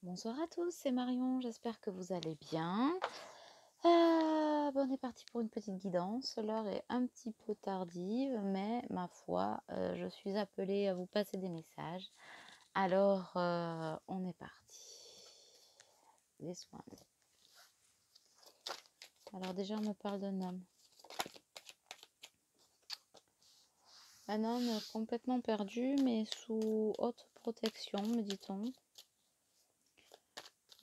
Bonsoir à tous, c'est Marion, j'espère que vous allez bien. On est parti pour une petite guidance. L'heure est un petit peu tardive, mais ma foi, je suis appelée à vous passer des messages. Alors, on est parti. Les soins. Alors déjà, on me parle d'un homme. Un homme complètement perdu, mais sous haute protection, me dit-on.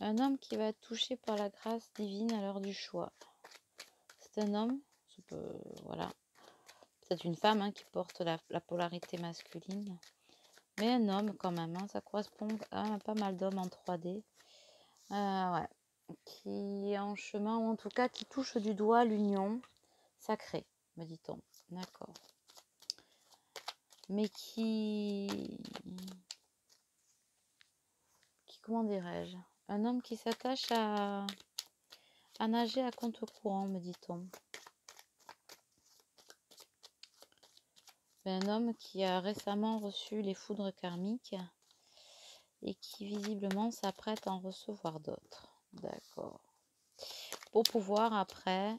Un homme qui va être touché par la grâce divine à l'heure du choix. C'est un homme, voilà, peut-être une femme qui porte la polarité masculine, mais un homme quand même, ça correspond à pas mal d'hommes en 3D, ouais, qui est en chemin, ou en tout cas qui touche du doigt l'union sacrée, me dit-on, d'accord, mais comment dirais-je, un homme qui s'attache à nager à contre-courant, me dit-on. Un homme qui a récemment reçu les foudres karmiques et qui visiblement s'apprête à en recevoir d'autres. D'accord. Pour pouvoir après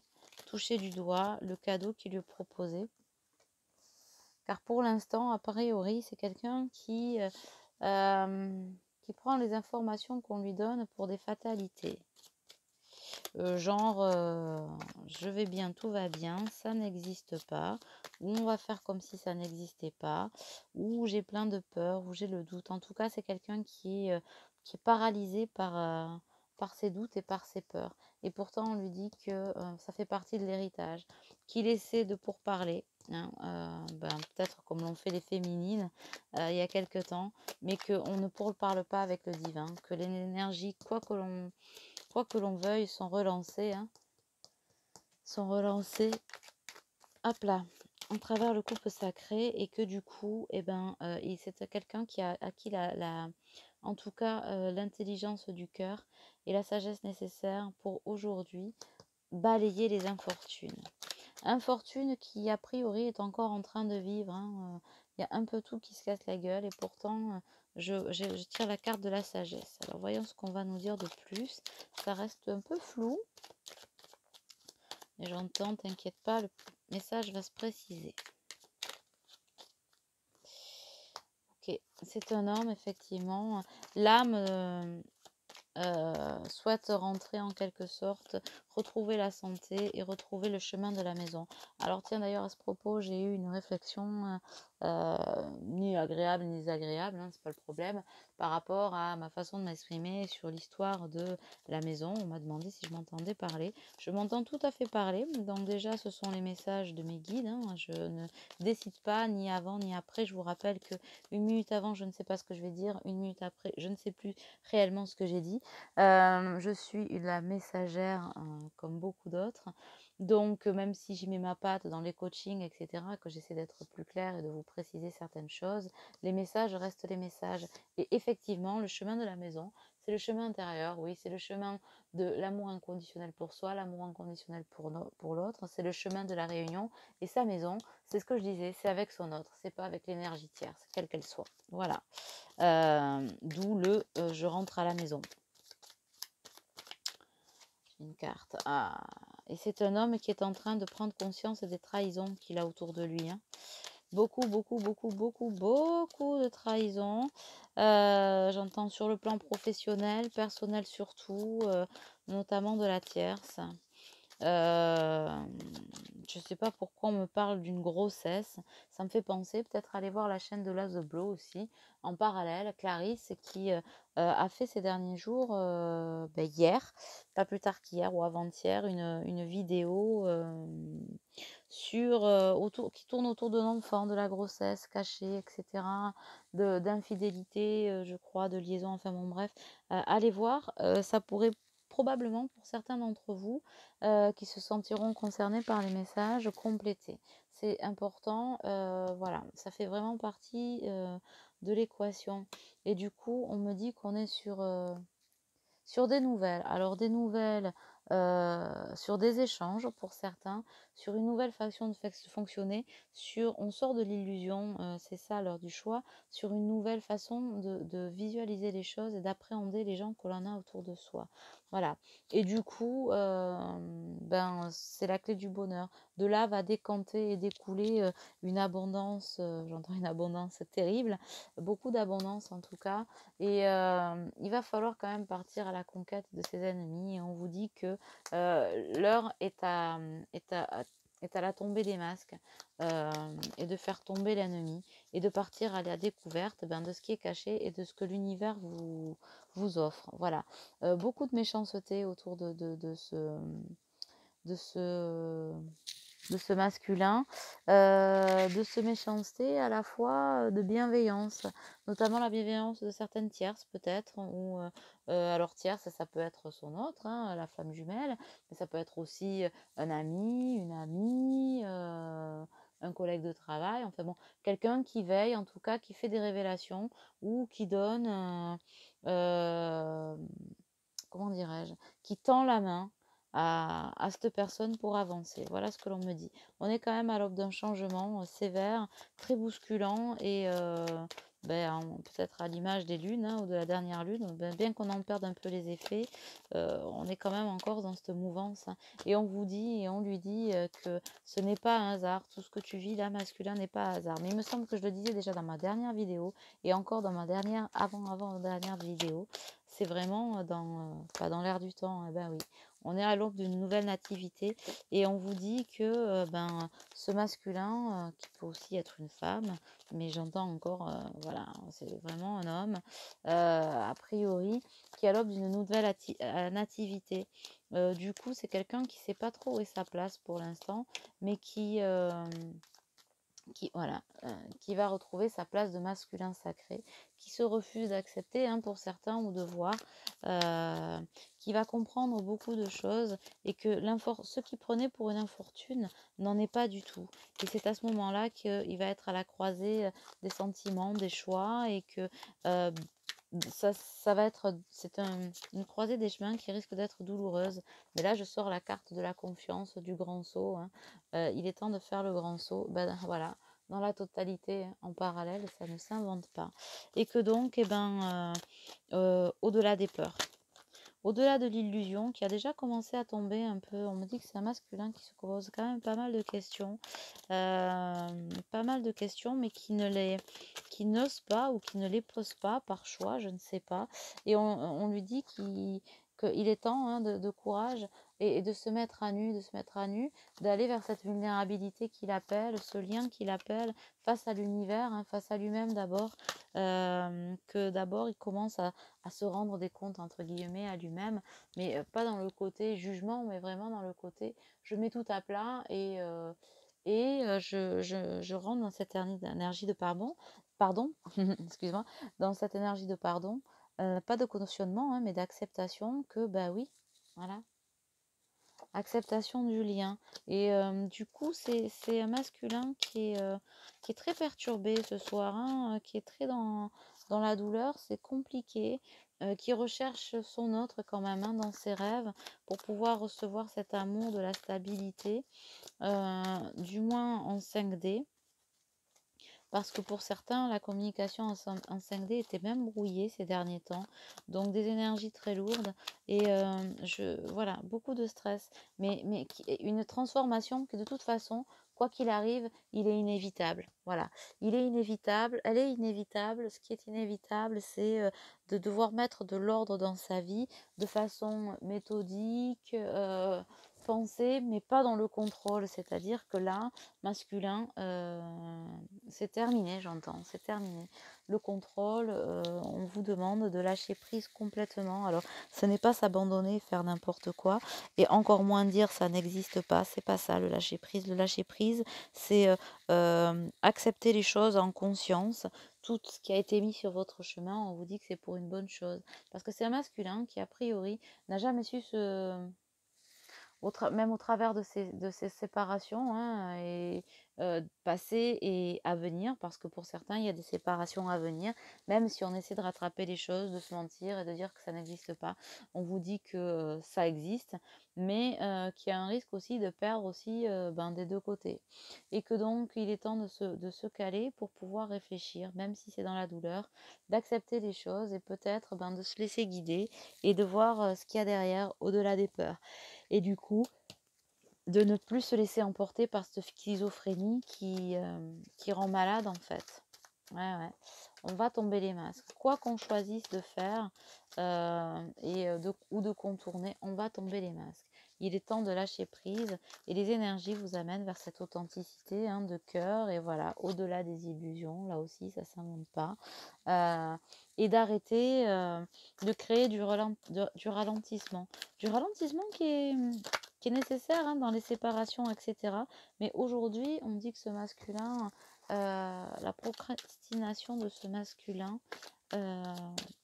toucher du doigt le cadeau qui lui est proposé. Car pour l'instant, a priori, c'est quelqu'un qui prend les informations qu'on lui donne pour des fatalités. Je vais bien, tout va bien, ça n'existe pas, ou on va faire comme si ça n'existait pas, ou j'ai plein de peur, ou j'ai le doute. En tout cas, c'est quelqu'un qui est paralysé par ses doutes et par ses peurs. Et pourtant, on lui dit que ça fait partie de l'héritage, qu'il essaie de pourparler, peut-être comme l'ont fait les féminines il y a quelque temps, mais qu'on ne pourparle pas avec le divin, que l'énergie, quoi que l'on veuille, sont relancés à plat à travers le couple sacré, et que du coup, c'est quelqu'un qui a acquis en tout cas l'intelligence du cœur et la sagesse nécessaire pour aujourd'hui balayer les infortunes. Infortune qui a priori est encore en train de vivre. Il y a un peu tout qui se casse la gueule, et pourtant je tire la carte de la sagesse. Alors voyons ce qu'on va nous dire de plus. Ça reste un peu flou. Et j'entends, t'inquiète pas, le message va se préciser. Ok, c'est un homme, effectivement. L'âme souhaite rentrer en quelque sorte, retrouver la santé et retrouver le chemin de la maison. Alors tiens, d'ailleurs, à ce propos, j'ai eu une réflexion ni agréable ni désagréable, c'est pas le problème, par rapport à ma façon de m'exprimer sur l'histoire de la maison. On m'a demandé si je m'entendais parler. Je m'entends tout à fait parler, donc déjà ce sont les messages de mes guides, je ne décide pas ni avant ni après. Je vous rappelle que une minute avant je ne sais pas ce que je vais dire, une minute après je ne sais plus réellement ce que j'ai dit. Je suis la messagère comme beaucoup d'autres. Donc, même si j'y mets ma patte dans les coachings, etc., que j'essaie d'être plus claire et de vous préciser certaines choses, les messages restent les messages. Et effectivement, le chemin de la maison, c'est le chemin intérieur, oui, c'est le chemin de l'amour inconditionnel pour soi, l'amour inconditionnel pour l'autre, c'est le chemin de la réunion. Et sa maison, c'est ce que je disais, c'est avec son autre, c'est pas avec l'énergie tierce, quelle qu'elle soit. Voilà. D'où le je rentre à la maison. J'ai une carte. Ah. Et c'est un homme qui est en train de prendre conscience des trahisons qu'il a autour de lui. Beaucoup, beaucoup, beaucoup, beaucoup, beaucoup de trahisons. J'entends sur le plan professionnel, personnel surtout, notamment de la tierce. Je ne sais pas pourquoi on me parle d'une grossesse. Ça me fait penser peut-être aller voir la chaîne de Love the Blow aussi. En parallèle, Clarisse qui a fait ces derniers jours, hier, pas plus tard qu'hier ou avant-hier, une vidéo qui tourne autour de l'enfant, de la grossesse cachée, etc., d'infidélité, je crois, de liaison, enfin bon bref. Allez voir, ça pourrait probablement pour certains d'entre vous qui se sentiront concernés par les messages complétés. C'est important, voilà, ça fait vraiment partie de l'équation. Et du coup, on me dit qu'on est sur des nouvelles. Alors des nouvelles sur des échanges pour certains, sur une nouvelle façon de fonctionner, on sort de l'illusion, c'est ça l'heure du choix, sur une nouvelle façon de visualiser les choses et d'appréhender les gens que l'on a autour de soi. Voilà. Et du coup, ben, c'est la clé du bonheur. De là va décanter et découler une abondance, j'entends une abondance terrible, beaucoup d'abondance en tout cas. Et il va falloir quand même partir à la conquête de ses ennemis. Et on vous dit que l'heure est à la tombée des masques, euh, et de faire tomber l'ennemi et de partir à la découverte, ben, de ce qui est caché et de ce que l'univers vous offre. Voilà. Beaucoup de méchanceté autour de ce, de ce masculin, de ce méchanceté à la fois de bienveillance, notamment la bienveillance de certaines tierces peut-être, ou alors tierce, ça peut être son autre, hein, la flamme jumelle, mais ça peut être aussi un ami, une amie, un collègue de travail, enfin bon, quelqu'un qui veille, en tout cas, qui fait des révélations ou qui donne, euh, comment dirais-je, qui tend la main à cette personne pour avancer. Voilà ce que l'on me dit. On est quand même à l'aube d'un changement sévère, très bousculant et ben, peut-être à l'image des lunes, hein, ou de la dernière lune, ben, bien qu'on en perde un peu les effets, on est quand même encore dans cette mouvance, hein. Et on vous dit et on lui dit que ce n'est pas un hasard. Tout ce que tu vis là, masculin, n'est pas un hasard. Mais il me semble que je le disais déjà dans ma dernière vidéo et encore dans ma dernière, avant-dernière vidéo. C'est vraiment pas dans l'air du temps, eh ben oui. On est à l'aube d'une nouvelle nativité et on vous dit que ben, ce masculin, qui peut aussi être une femme, mais j'entends encore, voilà, c'est vraiment un homme, a priori, qui est à l'aube d'une nouvelle nativité. Du coup, c'est quelqu'un qui ne sait pas trop où est sa place pour l'instant, mais voilà, qui va retrouver sa place de masculin sacré, qui se refuse d'accepter, hein, pour certains, ou de voir, euh, qui va comprendre beaucoup de choses et que ce qu'il prenait pour une infortune n'en est pas du tout. Et c'est à ce moment-là qu'il va être à la croisée des sentiments, des choix, et que euh, ça va être, une croisée des chemins qui risque d'être douloureuse. Mais là, je sors la carte de la confiance, du grand saut, hein. Il est temps de faire le grand saut. Ben voilà, dans la totalité, hein, en parallèle, ça ne s'invente pas. Et que donc, eh ben, au-delà des peurs, au-delà de l'illusion qui a déjà commencé à tomber un peu, on me dit que c'est un masculin qui se pose quand même pas mal de questions, mais qui n'ose pas ou qui ne les pose pas par choix, je ne sais pas. Et on lui dit qu'il est temps, hein, de courage et de se mettre à nu, d'aller vers cette vulnérabilité qu'il appelle, ce lien qu'il appelle face à l'univers, hein, face à lui-même d'abord, que d'abord il commence à se rendre des comptes entre guillemets à lui-même, mais pas dans le côté jugement, mais vraiment dans le côté je mets tout à plat je rentre dans cette énergie de pardon, excuse-moi, dans cette énergie de pardon, pas de cautionnement, hein, mais d'acceptation que bah oui, voilà, acceptation du lien. Et du coup, c'est un masculin qui est très perturbé ce soir, hein, qui est très dans la douleur, c'est compliqué, qui recherche son autre quand même, hein, dans ses rêves pour pouvoir recevoir cet amour de la stabilité, du moins en 5D. Parce que pour certains, la communication en 5D était même brouillée ces derniers temps. Donc des énergies très lourdes et voilà, beaucoup de stress. Mais une transformation qui de toute façon, quoi qu'il arrive, il est inévitable. Voilà, il est inévitable, elle est inévitable. Ce qui est inévitable, c'est de devoir mettre de l'ordre dans sa vie de façon méthodique, pensée, mais pas dans le contrôle. C'est-à-dire que là, masculin, c'est terminé, j'entends, c'est terminé. Le contrôle, on vous demande de lâcher prise complètement. Alors, ce n'est pas s'abandonner, faire n'importe quoi, et encore moins dire ça n'existe pas. C'est pas ça le lâcher prise. Le lâcher prise, c'est accepter les choses en conscience. Tout ce qui a été mis sur votre chemin, on vous dit que c'est pour une bonne chose. Parce que c'est un masculin qui, a priori, n'a jamais su même au travers de ces séparations, hein, et passées et à venir, parce que pour certains, il y a des séparations à venir, même si on essaie de rattraper les choses, de se mentir et de dire que ça n'existe pas. On vous dit que ça existe, mais qu'il y a un risque aussi de perdre aussi ben, des deux côtés. Et que donc, il est temps de se caler pour pouvoir réfléchir, même si c'est dans la douleur, d'accepter les choses et peut-être ben, de se laisser guider et de voir ce qu'il y a derrière, au-delà des peurs. Et du coup, de ne plus se laisser emporter par cette schizophrénie qui rend malade en fait. Ouais, ouais. On va tomber les masques. Quoi qu'on choisisse de faire ou de contourner, on va tomber les masques. Il est temps de lâcher prise et les énergies vous amènent vers cette authenticité hein, de cœur et voilà, au-delà des illusions, là aussi ça ne s'invente pas. Et d'arrêter de créer du ralentissement. Du ralentissement qui est nécessaire hein, dans les séparations, etc. Mais aujourd'hui, on dit que ce masculin, la procrastination de ce masculin euh,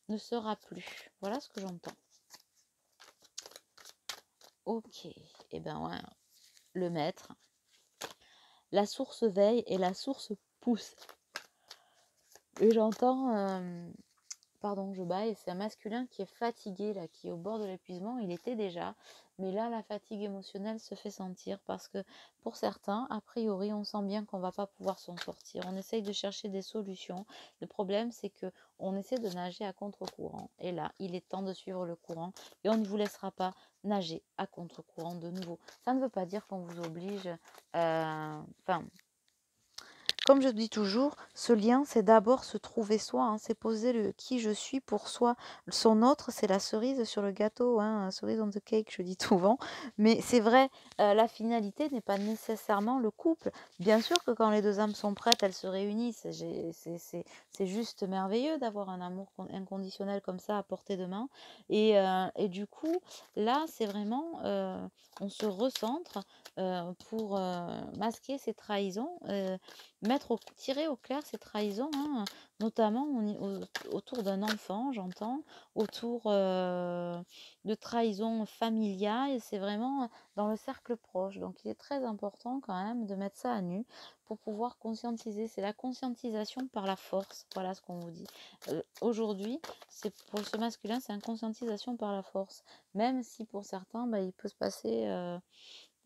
ne sera plus. Voilà ce que j'entends. Ok, et eh ben ouais, le maître. La source veille et la source pousse. Et j'entends pardon, je baille, c'est un masculin qui est fatigué, là, qui est au bord de l'épuisement, il était déjà, mais là, la fatigue émotionnelle se fait sentir parce que pour certains, a priori, on sent bien qu'on ne va pas pouvoir s'en sortir. On essaye de chercher des solutions. Le problème, c'est que on essaie de nager à contre-courant. Et là, il est temps de suivre le courant et on ne vous laissera pas nager à contre-courant de nouveau. Ça ne veut pas dire qu'on vous oblige, enfin, comme je dis toujours, ce lien, c'est d'abord se trouver soi, hein, c'est poser le qui je suis pour soi. Son autre, c'est la cerise sur le gâteau, hein, cerise on the cake, je dis souvent. Mais c'est vrai, la finalité n'est pas nécessairement le couple. Bien sûr que quand les deux âmes sont prêtes, elles se réunissent. C'est juste merveilleux d'avoir un amour inconditionnel comme ça à portée de main. Et du coup, là, c'est vraiment, on se recentre pour masquer ces trahisons. Tirer au clair ces trahisons, hein, notamment autour d'un enfant, j'entends, autour de trahisons familiales, c'est vraiment dans le cercle proche. Donc il est très important quand même de mettre ça à nu pour pouvoir conscientiser. C'est la conscientisation par la force, voilà ce qu'on vous dit. Aujourd'hui, c'est pour ce masculin, c'est une conscientisation par la force. Même si pour certains, bah, il peut se passer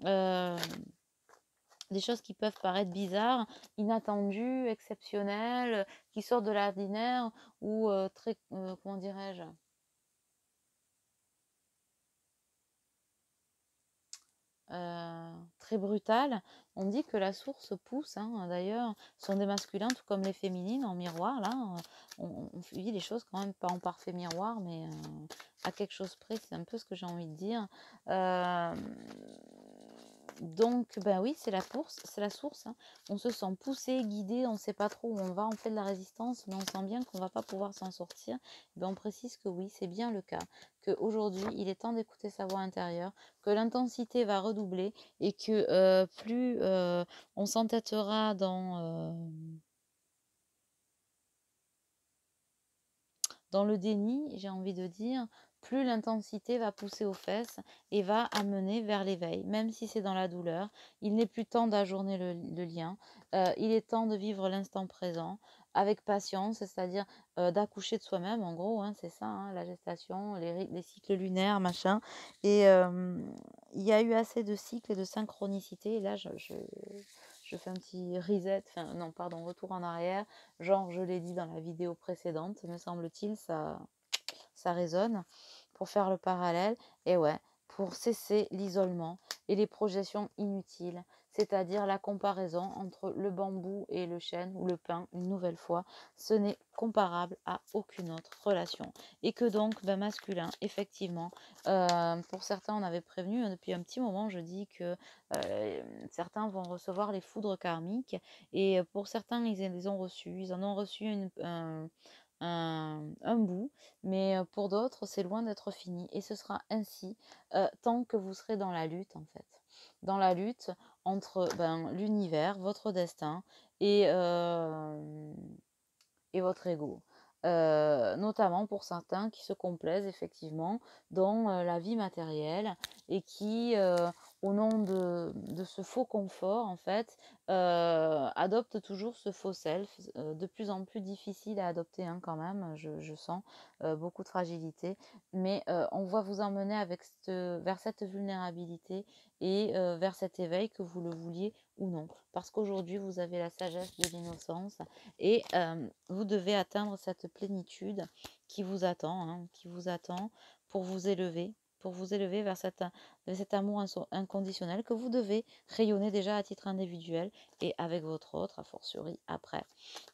euh, des choses qui peuvent paraître bizarres, inattendues, exceptionnelles, qui sortent de l'ordinaire ou très, comment dirais-je, très brutales. On dit que la source pousse, hein, d'ailleurs, sont des masculins, tout comme les féminines en miroir. Là, on vit les choses quand même pas en parfait miroir, mais à quelque chose près, c'est un peu ce que j'ai envie de dire. Euh, Donc, ben oui, c'est la course, c'est la source, hein. On se sent poussé, guidé, on ne sait pas trop où on va, on fait de la résistance, mais on sent bien qu'on ne va pas pouvoir s'en sortir. Ben, on précise que oui, c'est bien le cas, qu'aujourd'hui, il est temps d'écouter sa voix intérieure, que l'intensité va redoubler et que plus on s'entêtera dans le déni, j'ai envie de dire, plus l'intensité va pousser aux fesses et va amener vers l'éveil. Même si c'est dans la douleur, il n'est plus temps d'ajourner le lien. Il est temps de vivre l'instant présent avec patience, c'est-à-dire d'accoucher de soi-même, en gros, hein, c'est ça, hein, la gestation, les cycles lunaires, machin. Et il y a eu assez de cycles et de synchronicité. Et là, je fais un petit reset, enfin non, pardon, retour en arrière. Genre, je l'ai dit dans la vidéo précédente, me semble-t-il, ça résonne, pour faire le parallèle. Et ouais, pour cesser l'isolement et les projections inutiles, c'est-à-dire la comparaison entre le bambou et le chêne ou le pin, une nouvelle fois, ce n'est comparable à aucune autre relation. Et que donc, ben, masculin, effectivement, pour certains, on avait prévenu hein, depuis un petit moment, je dis que certains vont recevoir les foudres karmiques, et pour certains, ils les ont reçus, ils en ont reçu un bout, mais pour d'autres, c'est loin d'être fini. Et ce sera ainsi tant que vous serez dans la lutte, en fait. Dans la lutte entre ben, l'univers, votre destin et votre ego. notamment pour certains qui se complaisent effectivement dans la vie matérielle et qui, au nom de ce faux confort, en fait, adoptent toujours ce faux self, de plus en plus difficile à adopter hein, quand même, je sens beaucoup de fragilité, mais on va vous emmener avec vers cette vulnérabilité et vers cet éveil que vous le vouliez ou non. Parce qu'aujourd'hui, vous avez la sagesse de l'innocence et vous devez atteindre cette plénitude qui vous attend, hein, qui vous attend pour vous élever vers cet amour inconditionnel que vous devez rayonner déjà à titre individuel et avec votre autre, a fortiori après,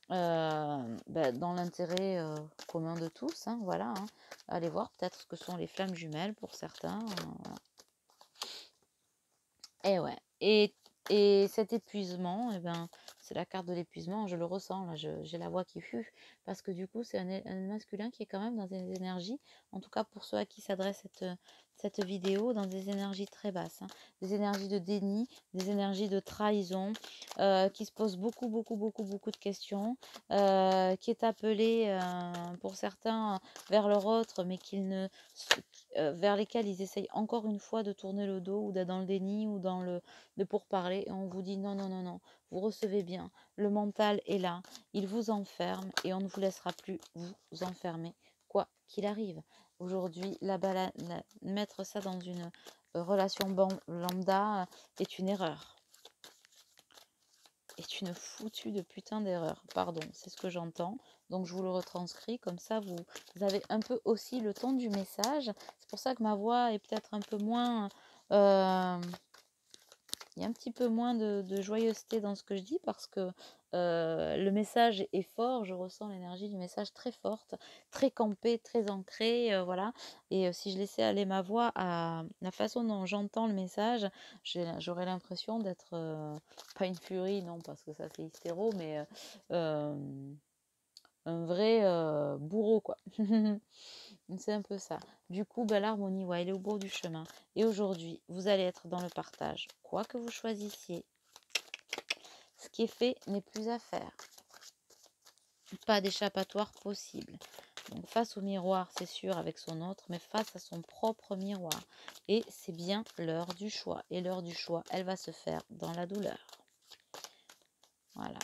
dans l'intérêt commun de tous, hein, voilà. Hein. Allez voir peut-être ce que sont les flammes jumelles pour certains. Voilà. Et ouais. Et cet épuisement, eh ben, c'est la carte de l'épuisement, je le ressens, là, j'ai la voix qui fut, parce que du coup, c'est un masculin qui est quand même dans des énergies, en tout cas pour ceux à qui s'adresse cette vidéo, dans des énergies très basses, hein, des énergies de déni, des énergies de trahison, qui se posent beaucoup, beaucoup, beaucoup, beaucoup de questions, qui est appelé, pour certains, vers leur autre, mais vers lesquels ils essayent encore une fois de tourner le dos ou d'être dans le déni ou dans le de pourparler et on vous dit non, non, non, non, vous recevez bien, le mental est là, il vous enferme et on ne vous laissera plus vous enfermer, quoi qu'il arrive. Aujourd'hui, mettre ça dans une relation lambda est une erreur. Est une foutue de putain d'erreur. Pardon, c'est ce que j'entends. Donc je vous le retranscris, comme ça vous avez un peu aussi le ton du message. C'est pour ça que ma voix est peut-être un peu moins... il y a un petit peu moins de joyeuseté dans ce que je dis parce que le message est fort, je ressens l'énergie du message très forte, très campée, très ancrée, voilà. Et si je laissais aller ma voix à la façon dont j'entends le message, j'aurais l'impression d'être, pas une furie, non, parce que ça c'est hystéro, mais un vrai bourreau, quoi. C'est un peu ça. Du coup, l'harmonie, ouais, elle est au bout du chemin. Et aujourd'hui, vous allez être dans le partage. Quoi que vous choisissiez, ce qui est fait n'est plus à faire. Pas d'échappatoire possible. Donc face au miroir, c'est sûr, avec son autre, mais face à son propre miroir. Et c'est bien l'heure du choix. Et l'heure du choix, elle va se faire dans la douleur. Voilà.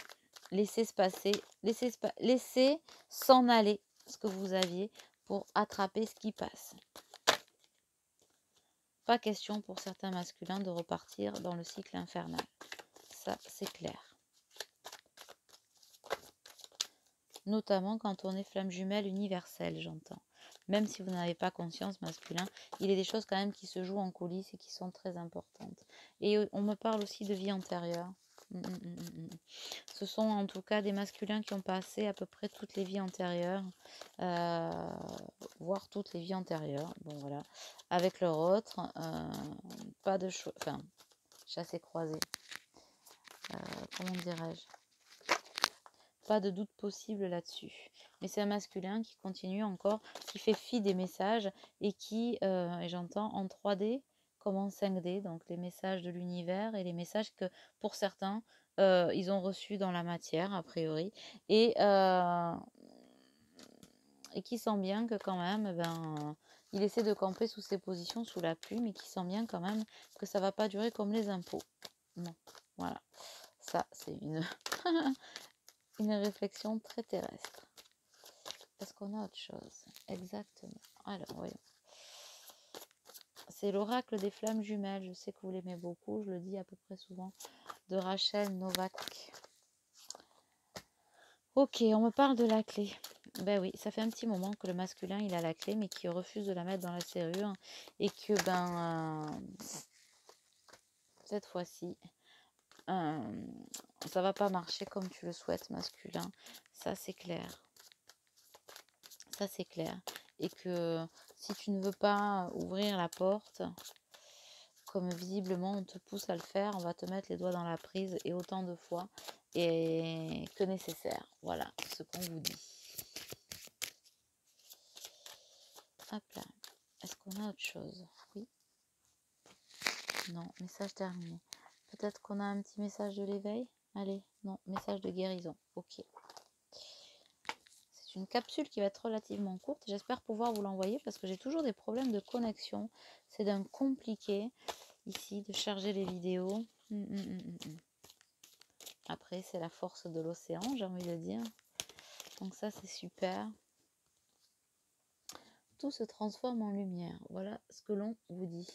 Laissez se passer, laissez s'en aller ce que vous aviez pour attraper ce qui passe. Pas question pour certains masculins de repartir dans le cycle infernal. Ça, c'est clair. Notamment quand on est flamme jumelle universelle, j'entends. Même si vous n'avez pas conscience masculin, il y a des choses quand même qui se jouent en coulisses et qui sont très importantes. Et on me parle aussi de vie antérieure. Ce sont en tout cas des masculins qui ont passé à peu près toutes les vies antérieures, voire toutes les vies antérieures, bon voilà, avec leur autre, pas de choix, enfin, chassé croisé, comment dirais-je, pas de doute possible là-dessus. Mais c'est un masculin qui continue encore, qui fait fi des messages et qui, et j'entends en 3D comme en 5D, donc les messages de l'univers et les messages que pour certains, ils ont reçus dans la matière, a priori, et qui sent bien que quand même, il essaie de camper sous ses positions, sous la pluie, mais qui sent bien quand même que ça va pas durer comme les impôts. Non, voilà. Ça, c'est une, une réflexion très terrestre. Est-ce qu'on a autre chose? Exactement. Alors, voyons. C'est l'oracle des flammes jumelles. Je sais que vous l'aimez beaucoup. Je le dis à peu près souvent. De Rachel Novak. Ok, on me parle de la clé. Ben oui, ça fait un petit moment que le masculin, il a la clé, mais qui refuse de la mettre dans la serrure. Et que, cette fois-ci, ça va pas marcher comme tu le souhaites, masculin. Ça, c'est clair. Ça, c'est clair. Et que si tu ne veux pas ouvrir la porte, comme visiblement on te pousse à le faire, on va te mettre les doigts dans la prise et autant de fois et que nécessaire. Voilà ce qu'on vous dit. Hop là. Est-ce qu'on a autre chose? Oui. Non, message terminé. Peut-être qu'on a un petit message de l'éveil? Allez, non, message de guérison. Ok. C'est une capsule qui va être relativement courte. J'espère pouvoir vous l'envoyer parce que j'ai toujours des problèmes de connexion. C'est d'un compliqué ici de charger les vidéos. Après, c'est la force de l'océan, j'ai envie de dire. Donc ça, c'est super. Tout se transforme en lumière. Voilà ce que l'on vous dit.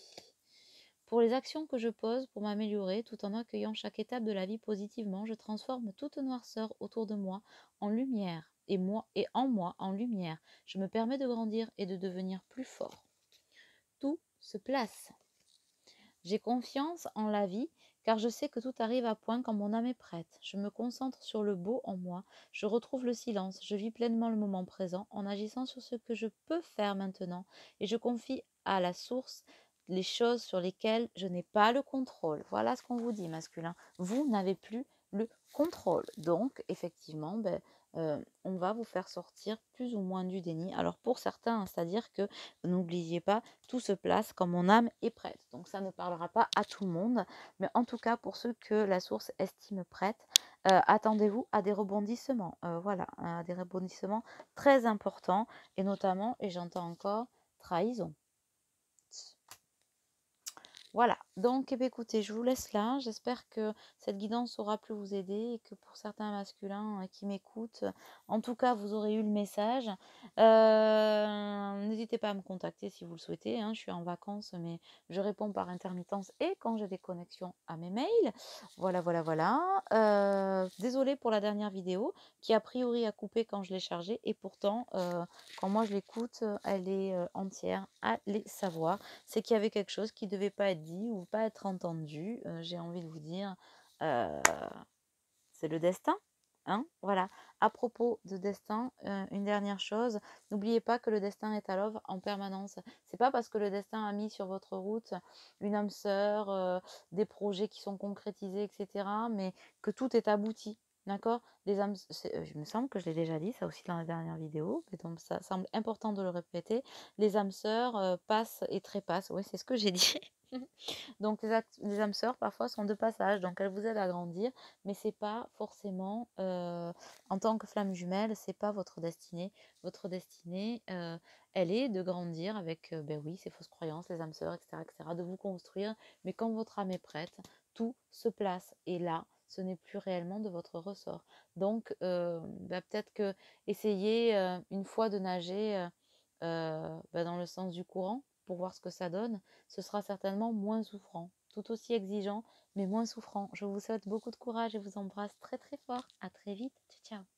Pour les actions que je pose pour m'améliorer, tout en accueillant chaque étape de la vie positivement, je transforme toute noirceur autour de moi en lumière et en moi en lumière. Je me permets de grandir et de devenir plus fort. Tout se place. J'ai confiance en la vie car je sais que tout arrive à point quand mon âme est prête. Je me concentre sur le beau en moi, je retrouve le silence, je vis pleinement le moment présent en agissant sur ce que je peux faire maintenant et je confie à la source les choses sur lesquelles je n'ai pas le contrôle. Voilà ce qu'on vous dit, masculin. Vous n'avez plus le contrôle. Donc, effectivement, on va vous faire sortir plus ou moins du déni. Alors, pour certains, c'est-à-dire que, n'oubliez pas, tout se place quand mon âme est prête. Donc, ça ne parlera pas à tout le monde. Mais en tout cas, pour ceux que la source estime prête, attendez-vous à des rebondissements. Voilà, à des rebondissements très importants. Et notamment, et j'entends encore, trahison. Voilà, donc écoutez, je vous laisse là. J'espère que cette guidance aura pu vous aider et que pour certains masculins qui m'écoutent, en tout cas, vous aurez eu le message. N'hésitez pas à me contacter si vous le souhaitez. Je suis en vacances, mais je réponds par intermittence et quand j'ai des connexions à mes mails. Voilà, voilà, voilà. Désolée pour la dernière vidéo qui a priori a coupé quand je l'ai chargée et pourtant, quand moi je l'écoute, elle est entière. Allez savoir. C'est qu'il y avait quelque chose qui ne devait pas être dit ou pas être entendu. J'ai envie de vous dire, c'est le destin. Voilà. À propos de destin, une dernière chose, n'oubliez pas que le destin est à l'œuvre en permanence. C'est pas parce que le destin a mis sur votre route une âme sœur, des projets qui sont concrétisés, etc., mais que tout est abouti. D'accord? Les âmes, il me semble que je l'ai déjà dit, ça aussi dans la dernière vidéo, mais donc ça semble important de le répéter. Les âmes sœurs passent et trépassent. Oui, c'est ce que j'ai dit. Donc les âmes sœurs parfois sont de passage, donc elles vous aident à grandir, mais c'est pas forcément en tant que flamme jumelle, c'est pas votre destinée. Votre destinée, elle est de grandir avec, oui, ces fausses croyances, les âmes sœurs, etc., de vous construire. Mais quand votre âme est prête, tout se place. Et là, ce n'est plus réellement de votre ressort. Donc, peut-être que essayez une fois de nager dans le sens du courant pour voir ce que ça donne. Ce sera certainement moins souffrant, tout aussi exigeant, mais moins souffrant. Je vous souhaite beaucoup de courage et vous embrasse très très fort. À très vite. Ciao, ciao.